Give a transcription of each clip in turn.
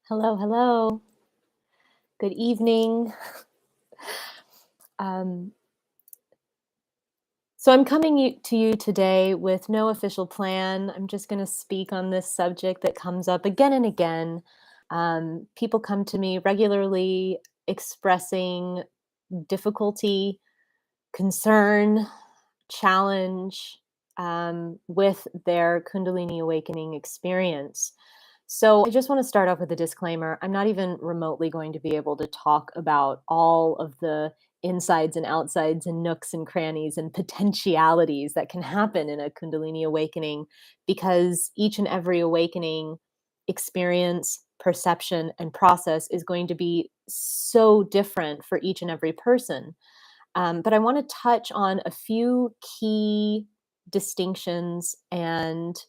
Hello, hello. Good evening. Um, so I'm coming to you today with no official plan. I'm just going to speak on this subject that comes up again and again. People come to me regularly expressing difficulty, concern, challenge with their Kundalini awakening experience. So I just want to start off with a disclaimer. I'm not even remotely going to be able to talk about all of the insides and outsides and nooks and crannies and potentialities that can happen in a Kundalini awakening because each and every awakening experience, perception, and process is going to be so different for each and every person. But I want to touch on a few key distinctions and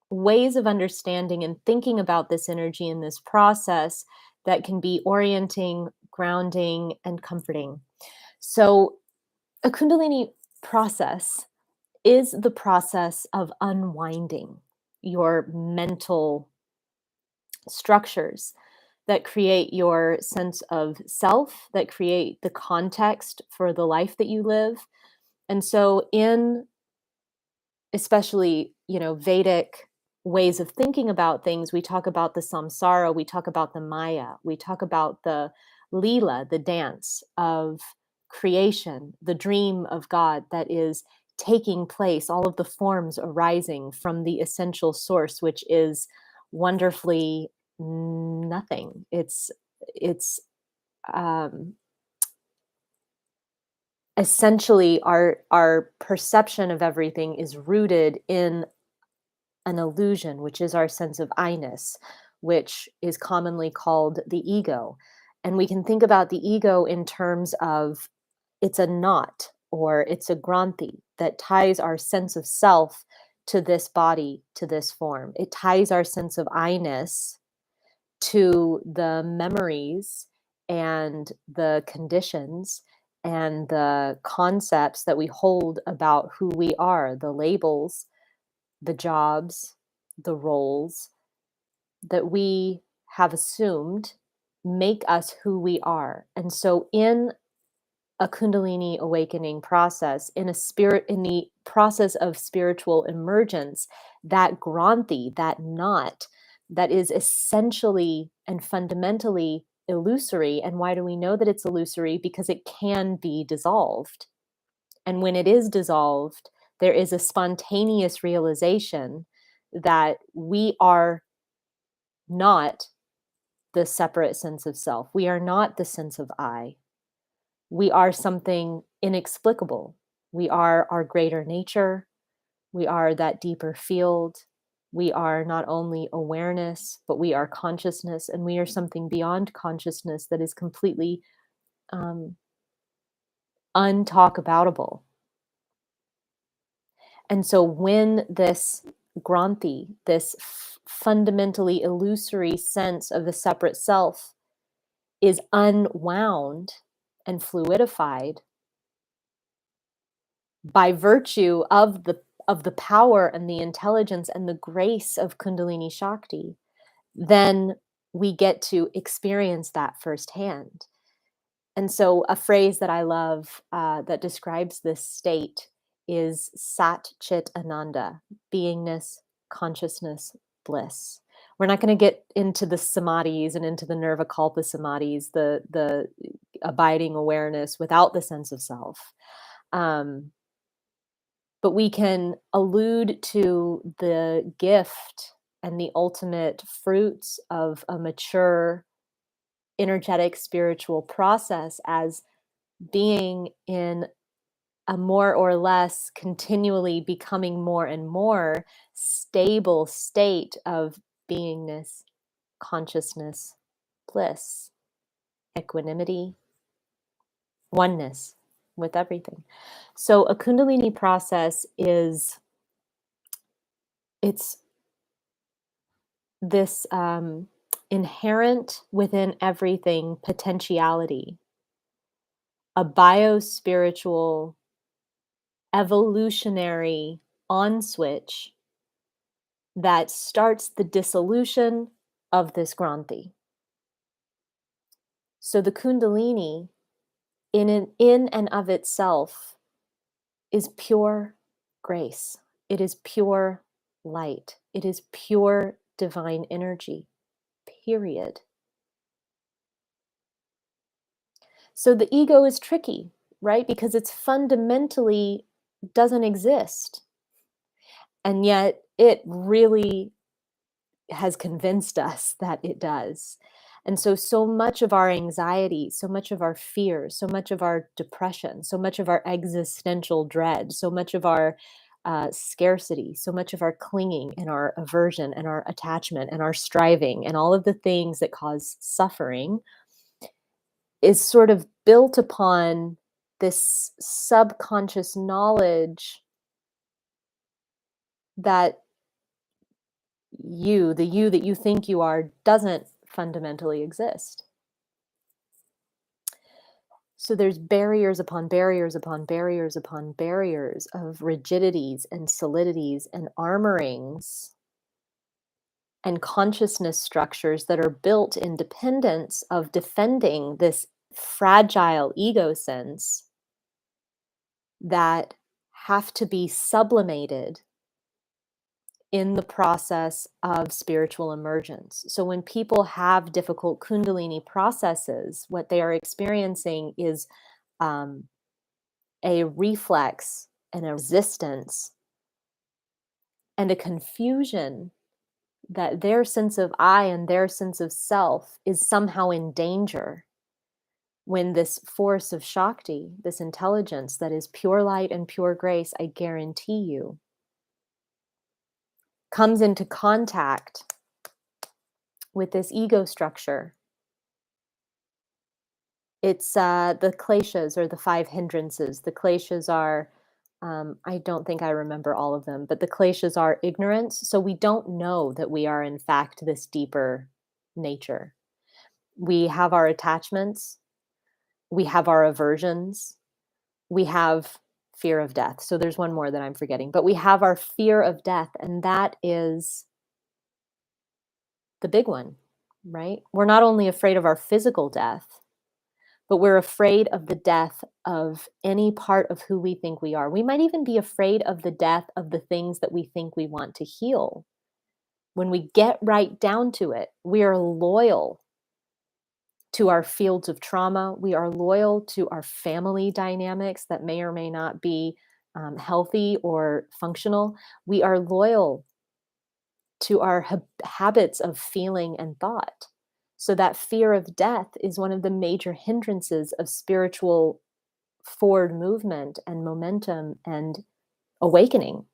ways of understanding and thinking about this energy in this process that can be orienting, grounding, and comforting. So, a Kundalini process is the process of unwinding your mental structures that create your sense of self, that create the context for the life that you live. And so, in especially, Vedic ways of thinking about things, we talk about the samsara, we talk about the maya, we talk about the lila, the dance of creation, the dream of God that is taking place, all of the forms arising from the essential source, which is wonderfully nothing. It's um essentially our perception of everything is rooted in an illusion, which is our sense of I-ness, which is commonly called the ego. And we can think about the ego in terms of it's a knot or it's a granthi that ties our sense of self to this body, to this form. It ties our sense of I-ness to the memories and the conditions and the concepts that we hold about who we are, the labels, the jobs, the roles that we have assumed make us who we are. And so in a Kundalini awakening process, in the process of spiritual emergence, that granthi, that knot that is essentially and fundamentally illusory. And why do we know that it's illusory? Because it can be dissolved. And when it is dissolved, there is a spontaneous realization that we are not the separate sense of self. We are not the sense of I. We are something inexplicable. We are our greater nature. We are that deeper field. We are not only awareness, but we are consciousness, and we are something beyond consciousness that is completely um, untalkaboutable. And so when this granthi, this fundamentally illusory sense of the separate self is unwound and fluidified by virtue of the power and the intelligence and the grace of Kundalini Shakti, then we get to experience that firsthand. And so, a phrase that I love that describes this state is Sat Chit Ananda, beingness, consciousness, bliss. We're not going to get into the samadhis and into the nirvikalpa samadhis, the abiding awareness without the sense of self. Um, but we can allude to the gift and the ultimate fruits of a mature energetic spiritual process as being in a more or less continually becoming more and more stable state of beingness, consciousness, bliss, equanimity, oneness with everything. So a Kundalini process is it's this inherent within everything potentiality, a biospiritual evolutionary on switch that starts the dissolution of this Granthi. So the Kundalini, in and of itself, is pure grace. It is pure light. It is pure divine energy, period. So the ego is tricky, right? Because it's fundamentally doesn't exist. And yet it really has convinced us that it does. And so, so much of our anxiety, so much of our fear, so much of our depression, so much of our existential dread, so much of our scarcity, so much of our clinging and our aversion and our attachment and our striving and all of the things that cause suffering is sort of built upon this subconscious knowledge that the you that you think you are, doesn't fundamentally exist. So there's barriers upon barriers upon barriers upon barriers of rigidities and solidities and armorings and consciousness structures that are built in dependence of defending this fragile ego sense that have to be sublimated in the process of spiritual emergence. So when people have difficult Kundalini processes, what they are experiencing is um, a reflex and a resistance and a confusion that their sense of I and their sense of self is somehow in danger when this force of Shakti, this intelligence that is pure light and pure grace, I guarantee you, comes into contact with this ego structure. It's the kleshas, or the five hindrances. The kleshas are, I don't think I remember all of them, but the kleshas are ignorance. So we don't know that we are, in fact, this deeper nature. We have our attachments, we have our aversions, we have fear of death. So there's one more that I'm forgetting, but we have our fear of death, and that is the big one, right? We're not only afraid of our physical death, but we're afraid of the death of any part of who we think we are. We might even be afraid of the death of the things that we think we want to heal. When we get right down to it, we are loyal to our fields of trauma. We are loyal to our family dynamics that may or may not be healthy or functional. We are loyal to our habits of feeling and thought. So that fear of death is one of the major hindrances of spiritual forward movement and momentum and awakening.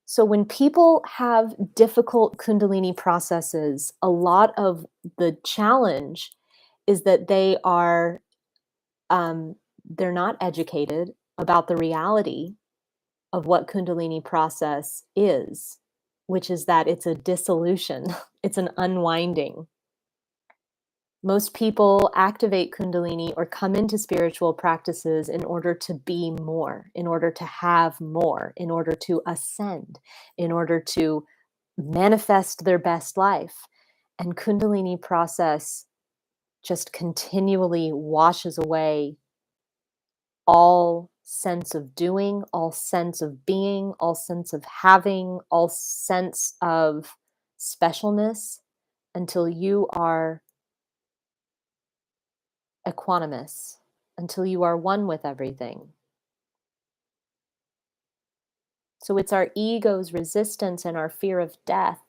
So when people have difficult Kundalini processes, a lot of the challenge is that they're not educated about the reality of what Kundalini process is, which is that it's a dissolution, it's an unwinding. Most people activate Kundalini or come into spiritual practices in order to be more, in order to have more, in order to ascend, in order to manifest their best life. And Kundalini process just continually washes away all sense of doing, all sense of being, all sense of having, all sense of specialness, until you are equanimous, until you are one with everything. So it's our ego's resistance and our fear of death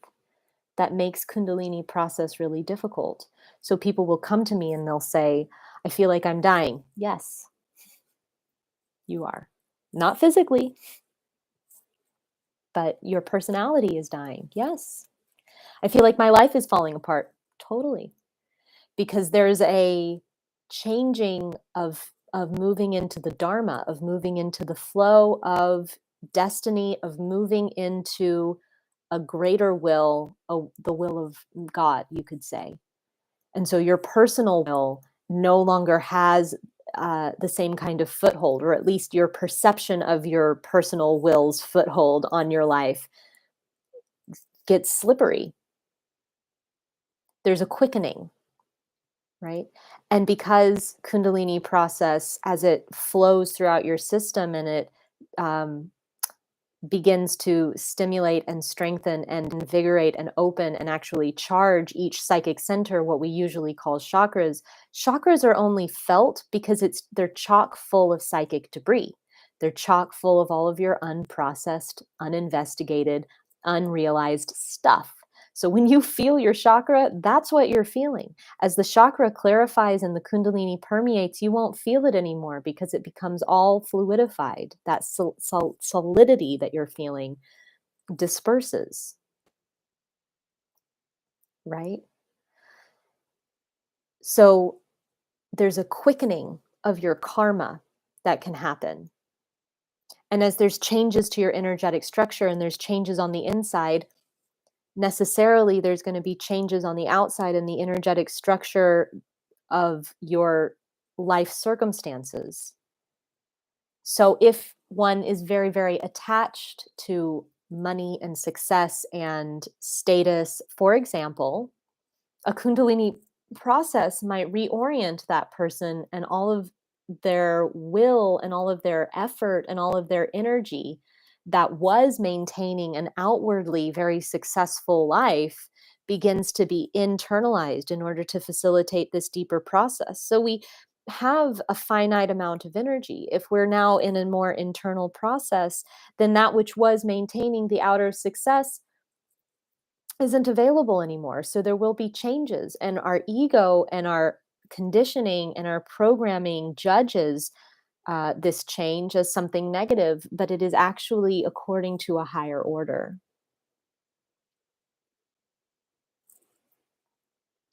that makes Kundalini process really difficult. So people will come to me and they'll say, I feel like I'm dying. Yes, you are. Not physically, but your personality is dying. Yes. I feel like my life is falling apart. Totally. Because there's a changing of moving into the dharma, of moving into the flow of destiny, of moving into a greater will, the will of God, you could say. And so your personal will no longer has the same kind of foothold, or at least your perception of your personal will's foothold on your life gets slippery. there's a quickening, right? And because Kundalini process, as it flows throughout your system and it um, begins to stimulate and strengthen and invigorate and open and actually charge each psychic center, what we usually call chakras. Chakras are only felt because they're chock full of psychic debris. They're chock full of all of your unprocessed, uninvestigated, unrealized stuff. So when you feel your chakra, that's what you're feeling. As the chakra clarifies and the Kundalini permeates, you won't feel it anymore because it becomes all fluidified. That solidity that you're feeling disperses, right? So there's a quickening of your karma that can happen. And as there's changes to your energetic structure and there's changes on the inside, necessarily there's going to be changes on the outside in the energetic structure of your life circumstances. So if one is very, very attached to money and success and status, for example, a Kundalini process might reorient that person and all of their will and all of their effort and all of their energy that was maintaining an outwardly very successful life begins to be internalized in order to facilitate this deeper process. So we have a finite amount of energy. If we're now in a more internal process, then that which was maintaining the outer success isn't available anymore. So there will be changes, and our ego and our conditioning and our programming judges this change as something negative, but it is actually according to a higher order.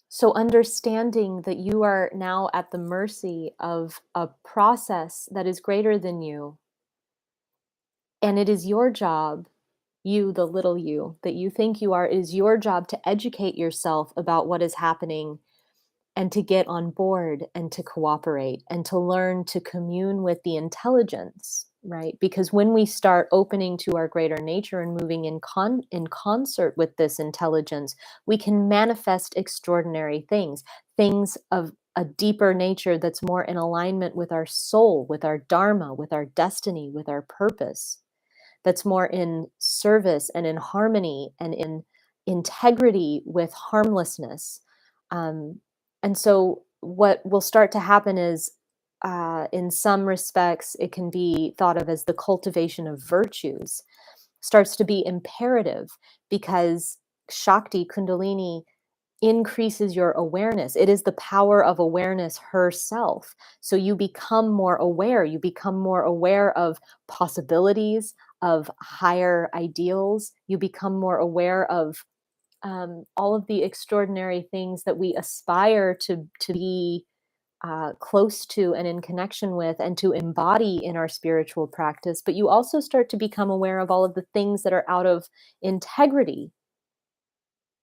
So understanding that you are now at the mercy of a process that is greater than you, and it is your job, you, the little you that you think you are, is your job to educate yourself about what is happening and to get on board and to cooperate and to learn to commune with the intelligence, right? Because when we start opening to our greater nature and moving in concert with this intelligence, we can manifest extraordinary things, things of a deeper nature that's more in alignment with our soul, with our dharma, with our destiny, with our purpose, that's more in service and in harmony and in integrity with harmlessness. Um, and so, what will start to happen is, in some respects, it can be thought of as the cultivation of virtues, starts to be imperative because Shakti, Kundalini, increases your awareness. It is the power of awareness herself. So you become more aware. You become more aware of possibilities, of higher ideals. You become more aware of all of the extraordinary things that we aspire to be close to and in connection with and to embody in our spiritual practice. But you also start to become aware of all of the things that are out of integrity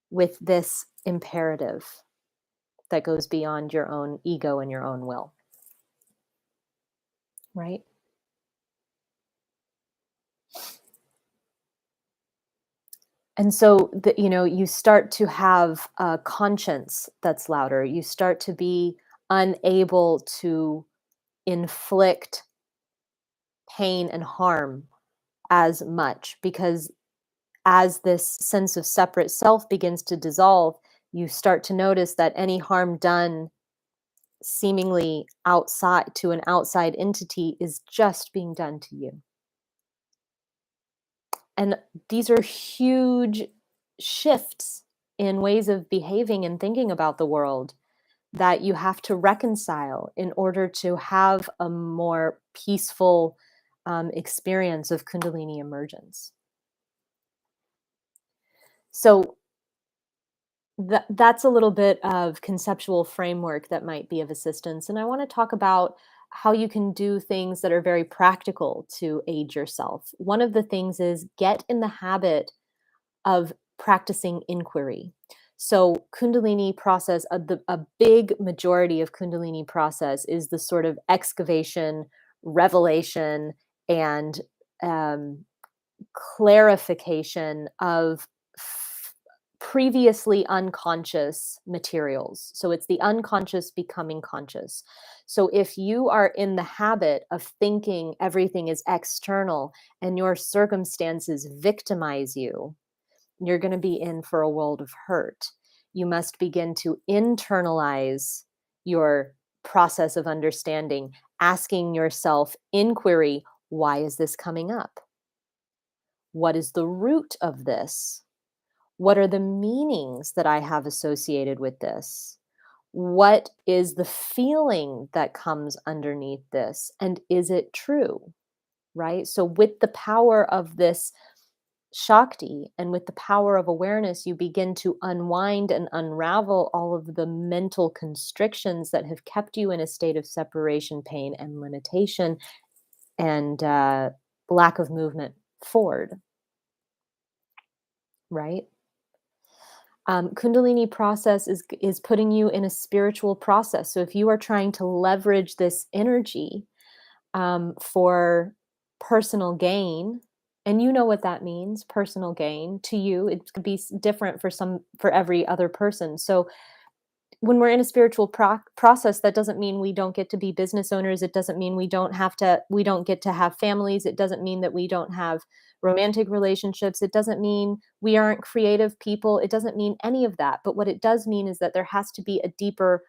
with this imperative that goes beyond your own ego and your own will, right? And so you start to have a conscience that's louder. You start to be unable to inflict pain and harm as much because as this sense of separate self begins to dissolve, you start to notice that any harm done seemingly outside to an outside entity is just being done to you. And these are huge shifts in ways of behaving and thinking about the world that you have to reconcile in order to have a more peaceful experience of Kundalini emergence. So that's a little bit of conceptual framework that might be of assistance. And I want to talk about how you can do things that are very practical to aid yourself. One of the things is get in the habit of practicing inquiry. So Kundalini process, a big majority of Kundalini process is the sort of excavation, revelation, and um, clarification of previously unconscious materials. So it's the unconscious becoming conscious. So if you are in the habit of thinking everything is external and your circumstances victimize you, you're going to be in for a world of hurt. You must begin to internalize your process of understanding, asking yourself inquiry, why is this coming up? What is the root of this? What are the meanings that I have associated with this? What is the feeling that comes underneath this? And is it true? Right? So, with the power of this Shakti and with the power of awareness, you begin to unwind and unravel all of the mental constrictions that have kept you in a state of separation, pain, and limitation and lack of movement forward, right? Kundalini process is putting you in a spiritual process. So if you are trying to leverage this energy for personal gain, and you know what that means, personal gain to you, it could be different for every other person. So when we're in a spiritual process, that doesn't mean we don't get to be business owners. It doesn't mean we don't get to have families. It doesn't mean that we don't have romantic relationships. It doesn't mean we aren't creative people. It doesn't mean any of that. But what it does mean is that there has to be a deeper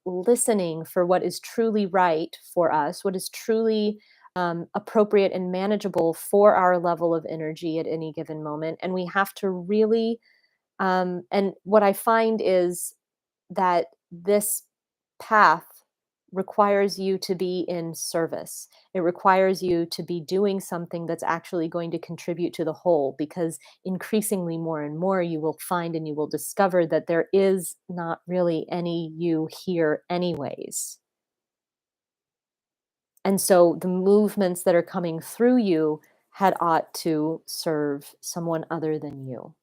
listening for what is truly right for us, what is truly appropriate and manageable for our level of energy at any given moment. And we have to really, and what I find is that this path requires you to be in service. It requires you to be doing something that's actually going to contribute to the whole, because increasingly more and more you will find and you will discover that there is not really any you here, anyways. And so the movements that are coming through you had ought to serve someone other than you.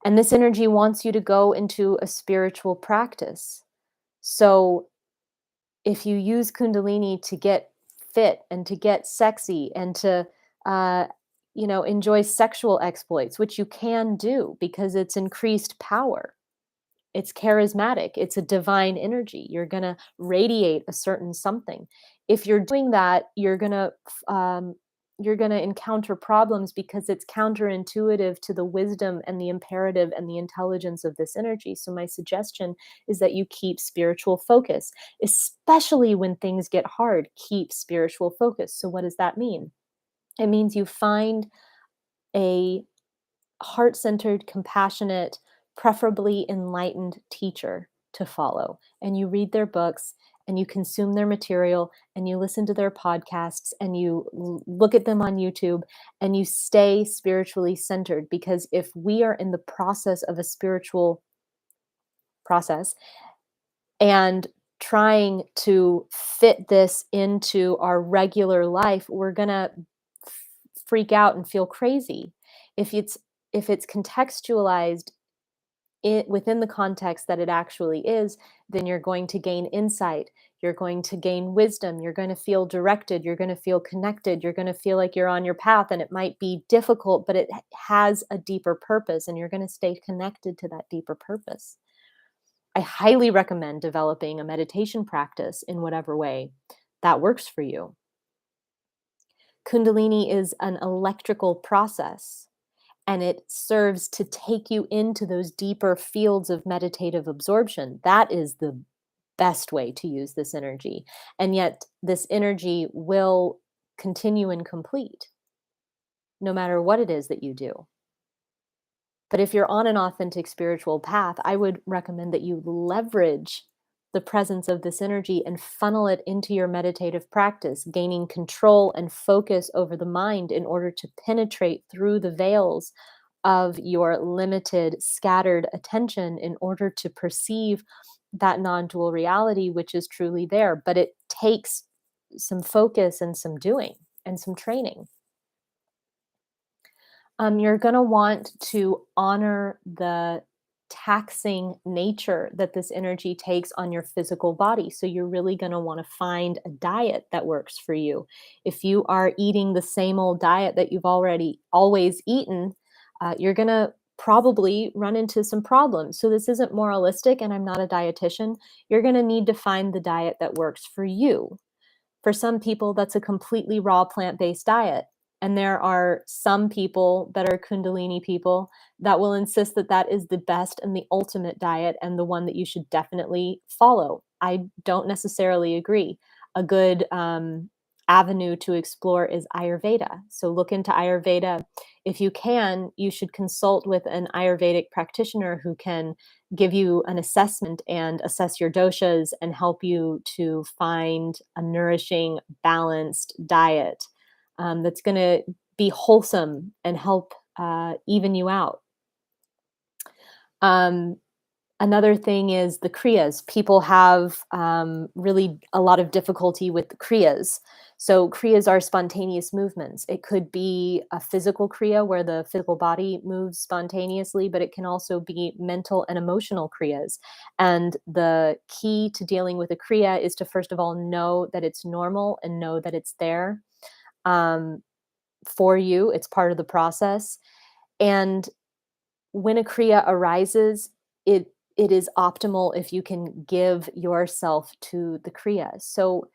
And this energy wants you to go into a spiritual practice. So if you use Kundalini to get fit and to get sexy and to, uh, enjoy sexual exploits, which you can do because it's increased power, it's charismatic, it's a divine energy. You're going to radiate a certain something. If you're doing that, you're going to encounter problems because it's counterintuitive to the wisdom and the imperative and the intelligence of this energy. So my suggestion is that you keep spiritual focus, especially when things get hard. Keep spiritual focus. So what does that mean? It means you find a heart centered, compassionate, preferably enlightened teacher to follow. And you read their books and you consume their material and you listen to their podcasts and you look at them on YouTube and you stay spiritually centered. Because if we are in the process of a spiritual process and trying to fit this into our regular life, we're going to freak out and feel crazy. If it's contextualized within the context that it actually is, then you're going to gain insight. You're going to gain wisdom. You're going to feel directed. You're going to feel connected. You're going to feel like you're on your path. And it might be difficult, but it has a deeper purpose. And you're going to stay connected to that deeper purpose. I highly recommend developing a meditation practice in whatever way that works for you. Kundalini is an electrical process, and it serves to take you into those deeper fields of meditative absorption. That is the best way to use this energy. And yet, this energy will continue incomplete no matter what it is that you do. But if you're on an authentic spiritual path, I would recommend that you leverage the presence of this energy and funnel it into your meditative practice, gaining control and focus over the mind in order to penetrate through the veils of your limited, scattered attention in order to perceive that non dual reality, which is truly there. But it takes some focus and some doing and some training. You're going to want to honor the taxing nature that this energy takes on your physical body. So you're really going to want to find a diet that works for you. If you are eating the same old diet that you've already always eaten, you're going to probably run into some problems. So this isn't moralistic, and I'm not a dietitian. You're going to need to find the diet that works for you. For some people, that's a completely raw plant-based diet. And there are some people that are Kundalini people that will insist that that is the best and the ultimate diet and the one that you should definitely follow. I don't necessarily agree. A good avenue to explore is Ayurveda. So look into Ayurveda. If you can, you should consult with an Ayurvedic practitioner who can give you an assessment and assess your doshas and help you to find a nourishing, balanced diet that's going to be wholesome and help even you out. Um, Another thing is the kriyas. People have really a lot of difficulty with the kriyas. So kriyas are spontaneous movements. It could be a physical kriya where the physical body moves spontaneously, but it can also be mental and emotional kriyas. And the key to dealing with a kriya is to first of all know that it's normal and know that it's there um, for you. It's part of the process. And when a kriya arises, it is optimal if you can give yourself to the kriya. So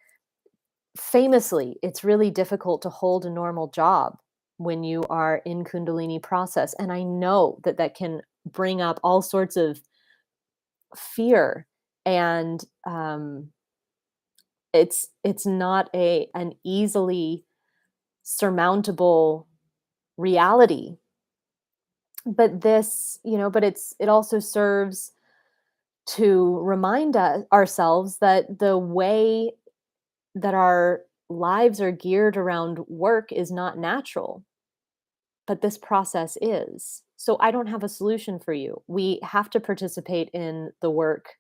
famously, it's really difficult to hold a normal job when you are in Kundalini process. And I know that that can bring up all sorts of fear and it's not a an easily surmountable reality. But this, but it also serves to remind us ourselves that the way that our lives are geared around work is not natural, but this process is. So I don't have a solution for you. We have to participate in the work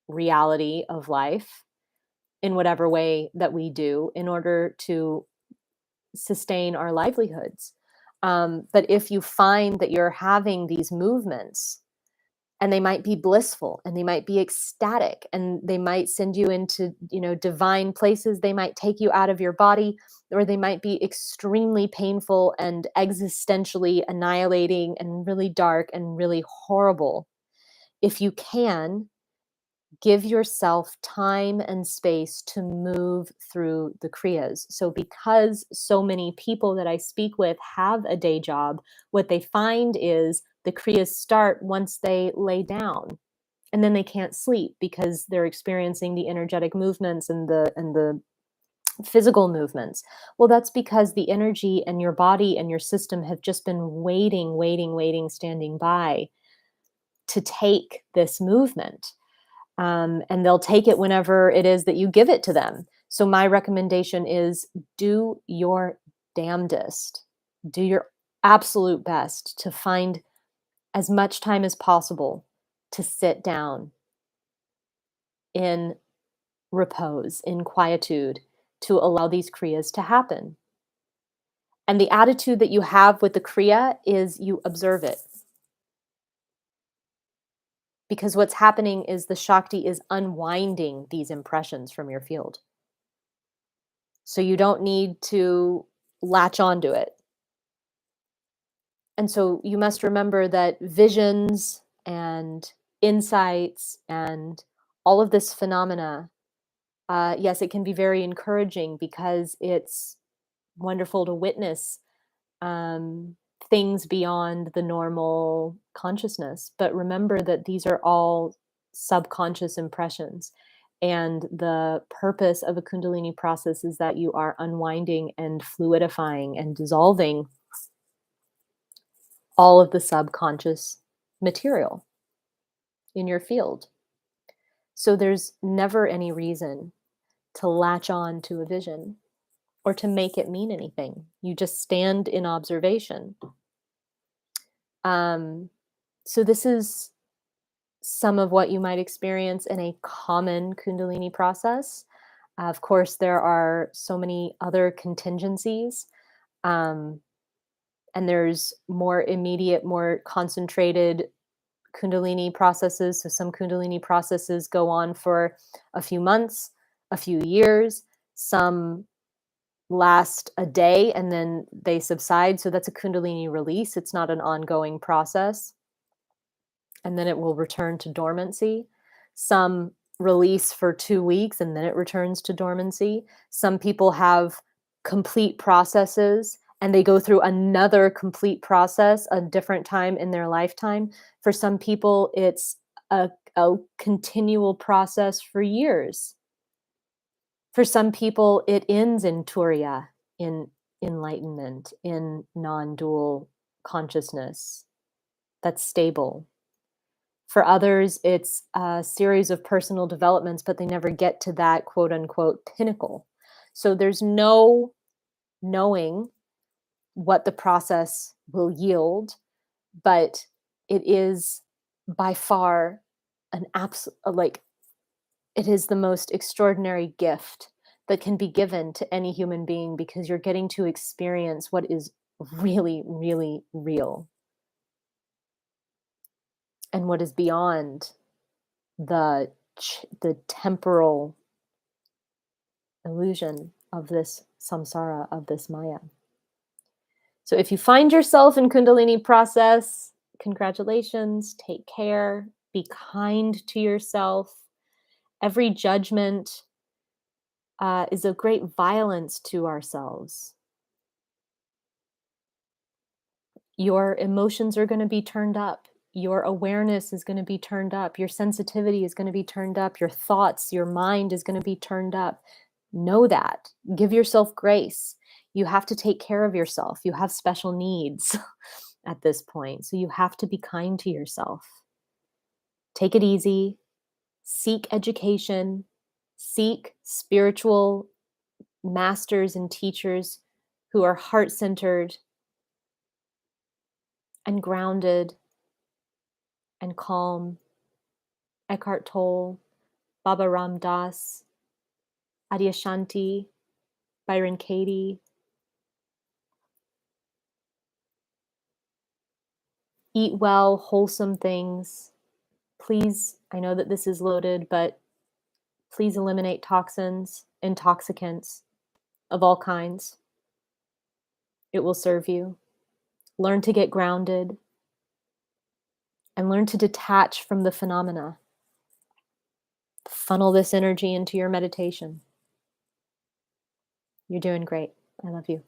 reality of life in whatever way that we do in order to sustain our livelihoods. But if you find that you're having these movements and they might be blissful and they might be ecstatic and they might send you into divine places, they might take you out of your body, or they might be extremely painful and existentially annihilating and really dark and really horrible. If you can, give yourself time and space to move through the kriyas. So because so many people that I speak with have a day job, what they find is the kriyas start once they lay down, and then they can't sleep because they're experiencing the energetic movements and the physical movements. Well, that's because the energy and your body and your system have just been waiting, standing by to take this movement. And they'll take it whenever it is that you give it to them. So my recommendation is do your damnedest, do your absolute best to find as much time as possible to sit down in repose, in quietude, to allow these kriyas to happen. And the attitude that you have with the kriya is you observe it. Because what's happening is the Shakti is unwinding these impressions from your field. So you don't need to latch onto it. And so you must remember that visions and insights and all of this phenomena, yes, it can be very encouraging because it's wonderful to witness um, things beyond the normal consciousness. But remember that these are all subconscious impressions. And the purpose of a Kundalini process is that you are unwinding and fluidifying and dissolving all of the subconscious material in your field. So there's never any reason to latch on to a vision or to make it mean anything. You just stand in observation. Um, so this is some of what you might experience in a common Kundalini process. Of course, there are so many other contingencies, um, and there's more immediate, more concentrated Kundalini processes. So some Kundalini processes go on for a few months, a few years. Some last a day and then they subside. So that's a Kundalini release. It's not an ongoing process. and then it will return to dormancy. Some release for 2 weeks and then it returns to dormancy. Some people have complete processes and they go through another complete process a different time in their lifetime. For some people, it's a continual process for years. For some people, it ends in turiya, in enlightenment, in non-dual consciousness that's stable. For others, it's a series of personal developments, but they never get to that quote unquote pinnacle. So there's no knowing what the process will yield, but it is by far an absolute, like, it is the most extraordinary gift that can be given to any human being because you're getting to experience what is really, really real and what is beyond the temporal illusion of this samsara, of this maya. So if you find yourself in Kundalini process, congratulations, take care, be kind to yourself. Every judgment is a great violence to ourselves. Your emotions are going to be turned up. Your awareness is going to be turned up. Your sensitivity is going to be turned up. Your thoughts, your mind is going to be turned up. Know that. Give yourself grace. You have to take care of yourself. You have special needs at this point. So you have to be kind to yourself. Take it easy. Seek education. Seek spiritual masters and teachers who are heart centered and grounded and calm. Eckhart Tolle, Baba Ram Dass, Adyashanti, Byron Katie. Eat well, wholesome things. Please, I know that this is loaded, but please eliminate toxins, intoxicants of all kinds. It will serve you. Learn to get grounded and learn to detach from the phenomena. Funnel this energy into your meditation. You're doing great. I love you.